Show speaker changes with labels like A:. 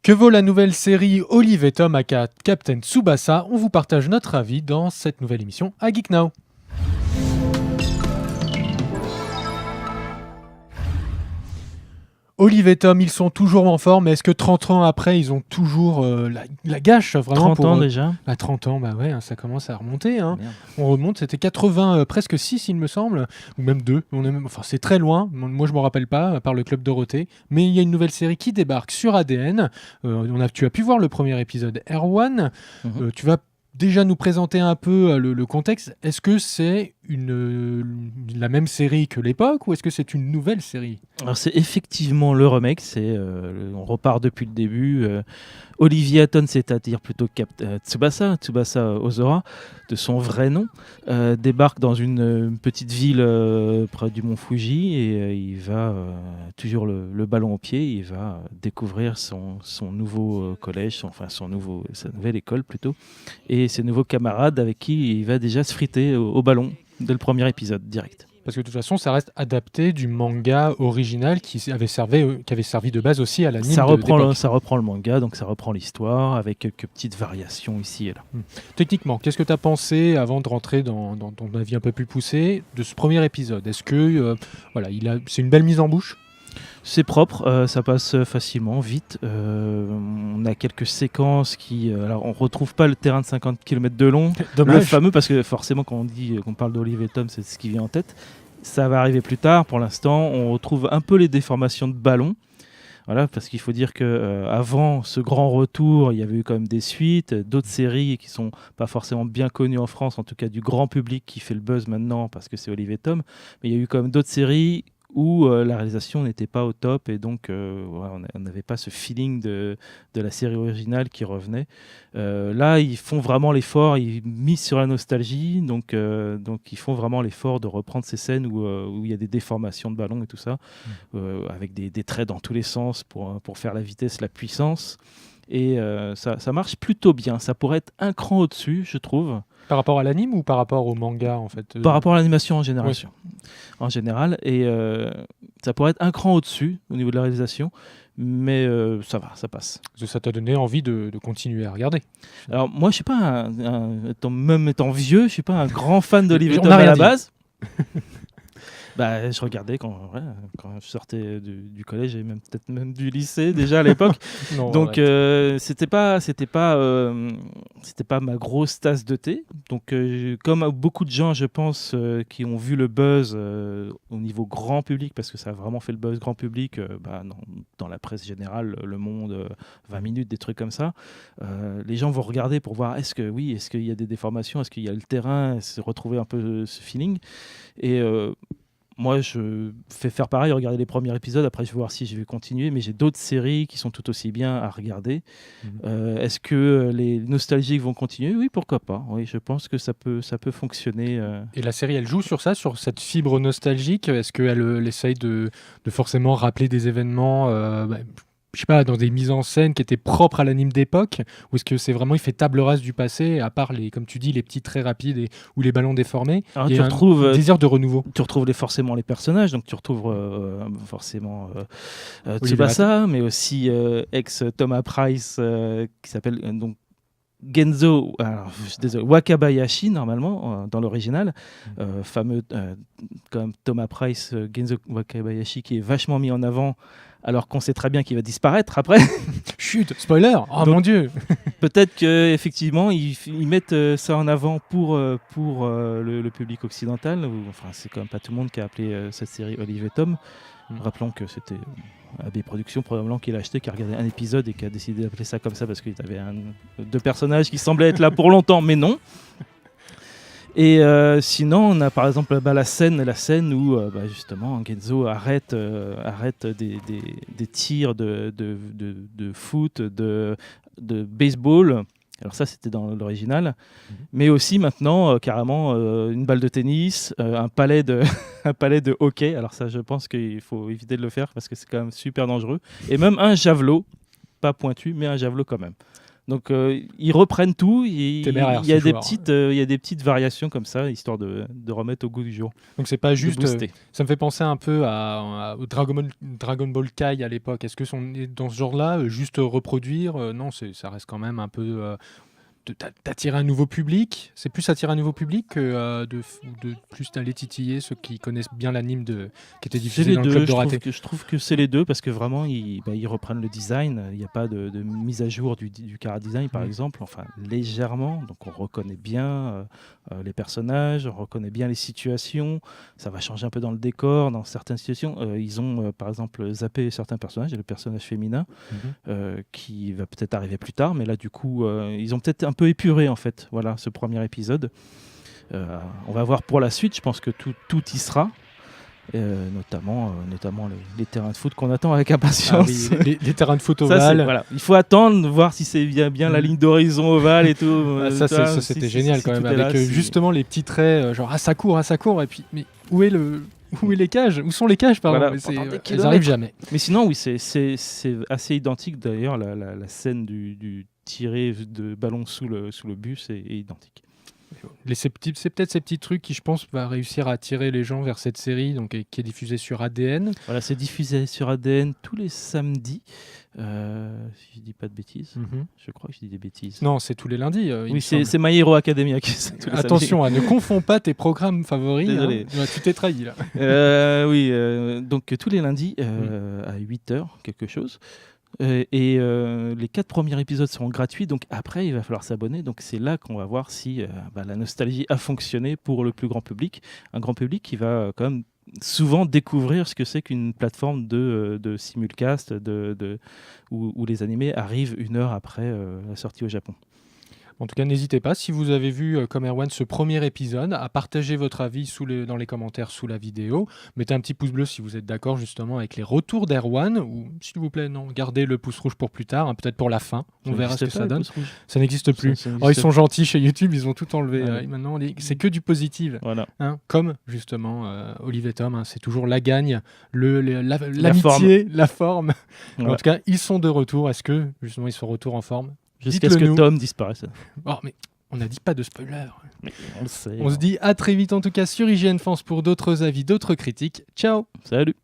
A: Que vaut la nouvelle série Olive et Tom aka Captain Tsubasa? On vous partage notre avis dans cette nouvelle émission à Geek Now. Olive et Tom, ils sont toujours en forme, mais est-ce que 30 ans après, ils ont toujours la gâche vraiment
B: 30 ans déjà.
A: 30 ans, bah ouais, ça commence à remonter. Hein.
B: Merde.
A: On remonte, c'était 80, presque 6 il me semble, ou même 2. Enfin, c'est très loin, moi je m'en rappelle pas, à part le Club Dorothée. Mais il y a une nouvelle série qui débarque sur ADN. Tu as pu voir le premier épisode Erwan. Tu vas déjà nous présenter un peu le contexte. Est-ce que c'est la même série que l'époque ou est-ce que c'est une nouvelle série?
B: Alors c'est effectivement le remake, on repart depuis le début. Olivier Hatton, c'est-à-dire plutôt Tsubasa Ozora, de son vrai nom, débarque dans une petite ville près du mont Fuji et il va, toujours le ballon au pied, il va découvrir son nouveau collège, sa nouvelle école plutôt, et ses nouveaux camarades avec qui il va déjà se friter au ballon dès le premier épisode direct.
A: Parce que de toute façon, ça reste adapté du manga original qui avait servi de base aussi à l'anime.
B: Ça reprend le manga, donc ça reprend l'histoire avec quelques petites variations ici et là.
A: Techniquement, qu'est-ce que tu as pensé, avant de rentrer dans ton avis un peu plus poussé, de ce premier épisode? Est-ce que c'est une belle mise en bouche?
B: C'est propre, ça passe facilement, vite. On a quelques séquences alors on retrouve pas le terrain de 50 km de long,
A: Dommage.
B: le fameux, parce que forcément quand on dit qu'on parle d'Olive et Tom, c'est ce qui vient en tête. Ça va arriver plus tard. Pour l'instant, on retrouve un peu les déformations de ballon. Voilà, parce qu'il faut dire que avant ce grand retour, il y avait eu quand même des suites, d'autres séries qui sont pas forcément bien connues en France, en tout cas du grand public qui fait le buzz maintenant parce que c'est Olive et Tom. Mais il y a eu quand même d'autres séries où la réalisation n'était pas au top et donc on n'avait pas ce feeling de la série originale qui revenait. Là, ils font vraiment l'effort, ils misent sur la nostalgie, donc ils font vraiment l'effort de reprendre ces scènes où il y a des déformations de ballon et tout ça, avec des traits dans tous les sens pour faire la vitesse, la puissance. Et ça marche plutôt bien. Ça pourrait être un cran au-dessus, je trouve.
A: Par rapport à l'anime ou par rapport au manga en fait?
B: Par rapport à l'animation en général.
A: Oui.
B: En général. Et ça pourrait être un cran au-dessus au niveau de la réalisation. Mais ça va, ça passe.
A: Ça t'a donné envie de continuer à regarder?
B: Alors moi, je suis pas même étant vieux, je suis pas un grand fan d'Olive et Tom
A: a
B: à
A: rien
B: la
A: dit.
B: base. Je regardais quand je sortais du collège et peut-être même du lycée déjà à l'époque.
A: Non,
B: donc c'était pas ma grosse tasse de thé. Donc comme beaucoup de gens, je pense, qui ont vu le buzz au niveau grand public, parce que ça a vraiment fait le buzz grand public dans la presse générale, Le Monde, 20 minutes, des trucs comme ça. Les gens vont regarder pour voir est-ce qu'il y a des déformations, est-ce qu'il y a le terrain, se retrouver un peu ce feeling. Et moi, je fais faire pareil, regarder les premiers épisodes. Après, je vais voir si je vais continuer. Mais j'ai d'autres séries qui sont tout aussi bien à regarder. Est-ce que les nostalgiques vont continuer? Oui, pourquoi pas. Oui, je pense que ça peut fonctionner.
A: Et la série, elle joue sur ça, sur cette fibre nostalgique? Est-ce qu'elle essaye de forcément rappeler des événements je sais pas, dans des mises en scène qui étaient propres à l'anime d'époque, ou est-ce que c'est vraiment, il fait table rase du passé, à part comme tu dis, les petits traits rapides ou les ballons déformés?
B: Alors,
A: il y a un désir de renouveau.
B: Tu retrouves forcément les personnages, donc tu retrouves forcément Tsubasa, mais aussi ex-Thomas Price, qui s'appelle donc Genzo, Wakabayashi normalement dans l'original, fameux comme Thomas Price, Genzo Wakabayashi, qui est vachement mis en avant alors qu'on sait très bien qu'il va disparaître après.
A: Chut, spoiler. Oh mon Dieu.
B: Peut-être qu'effectivement ils mettent ça en avant pour le public occidental. Enfin, c'est quand même pas tout le monde qui a appelé cette série Olive et Tom. Rappelons que c'était AB Productions probablement qui l'a acheté, qui a regardé un épisode et qui a décidé d'appeler ça comme ça parce qu'il y avait deux personnages qui semblaient être là pour longtemps, mais non. Et sinon, on a par exemple la scène où justement Genzo arrête des tirs de foot, de baseball. Alors ça, c'était dans l'original. Mais aussi maintenant, carrément, une balle de tennis, un palais de hockey. Alors ça, je pense qu'il faut éviter de le faire parce que c'est quand même super dangereux. Et même un javelot, pas pointu, mais un javelot quand même. Donc ils reprennent tout. Il
A: Téméraire,
B: y a
A: ces
B: des
A: joueurs.
B: il y a des petites variations comme ça, histoire de remettre au goût du jour.
A: Donc c'est pas
B: De
A: juste.
B: booster.
A: Ça me fait penser un peu au Dragon Ball Kai à l'époque. Est-ce que on est dans ce genre-là, juste reproduire non, ça reste quand même un peu d'attirer un nouveau public. C'est plus attirer un nouveau public que de plus d'aller titiller ceux qui connaissent bien l'anime qui était
B: C'est
A: diffusé
B: les
A: dans le
B: deux.
A: club Dorothée.
B: Je trouve que c'est les deux parce que vraiment ils reprennent le design. Il n'y a pas de mise à jour du chara design par exemple. Enfin légèrement. Donc on reconnaît bien les personnages, on reconnaît bien les situations. Ça va changer un peu dans le décor, dans certaines situations. Ils ont par exemple zappé certains personnages. Il y a le personnage féminin qui va peut-être arriver plus tard, mais là du coup ils ont peut-être un peu épuré en fait. Voilà ce premier épisode. On va voir pour la suite. Je pense que tout y sera. Notamment les terrains de foot qu'on attend avec impatience.
A: Ah oui, les terrains de foot
B: Ça,
A: ovales.
B: voilà. Il faut attendre, voir si c'est bien la ligne d'horizon ovale et tout.
A: Ça, c'était génial quand même, avec justement les petits traits, genre ça court, et puis mais où est les cages? Où sont les cages, pardon?
B: Voilà,
A: Elles arrivent jamais.
B: Mais sinon, oui, c'est assez identique d'ailleurs. La scène du tiré de ballon sous le bus est identique.
A: C'est peut-être ces petits trucs qui, je pense, va réussir à attirer les gens vers cette série, donc qui est diffusée sur ADN.
B: Voilà, c'est diffusé sur ADN tous les samedis. Si je dis pas de bêtises, je crois que je dis des bêtises.
A: Non, c'est tous les lundis.
B: Oui, c'est My Hero Academia.
A: Attention, ne confonds pas tes programmes favoris.
B: Désolé.
A: Tu t'es trahi là.
B: Oui, donc tous les lundis à 8h, quelque chose. Et les 4 premiers épisodes seront gratuits, donc après il va falloir s'abonner. Donc c'est là qu'on va voir si la nostalgie a fonctionné pour le plus grand public. Un grand public qui va quand même souvent découvrir ce que c'est qu'une plateforme de simulcast où les animés arrivent 1 heure après la sortie au Japon.
A: En tout cas, n'hésitez pas, si vous avez vu comme Erwan ce premier épisode, à partager votre avis dans les commentaires sous la vidéo. Mettez un petit pouce bleu si vous êtes d'accord justement avec les retours d'Erwan, ou s'il vous plaît, non, gardez le pouce rouge pour plus tard, peut-être pour la fin. On verra ce que ça donne. Ça n'existe plus. Ils sont gentils chez YouTube, ils ont tout enlevé. Maintenant, c'est que du positif.
B: Voilà.
A: Comme justement Olive et Tom, c'est toujours la gagne, l'amitié, la forme. En tout cas, ils sont de retour. Est-ce que justement ils sont de retour en forme?
B: Jusqu'à ce que Tom disparaisse.
A: Oh, mais on n'a dit pas de spoiler.
B: Mais on le sait.
A: On se dit à très vite en tout cas sur IGN France pour d'autres avis, d'autres critiques. Ciao.
B: Salut.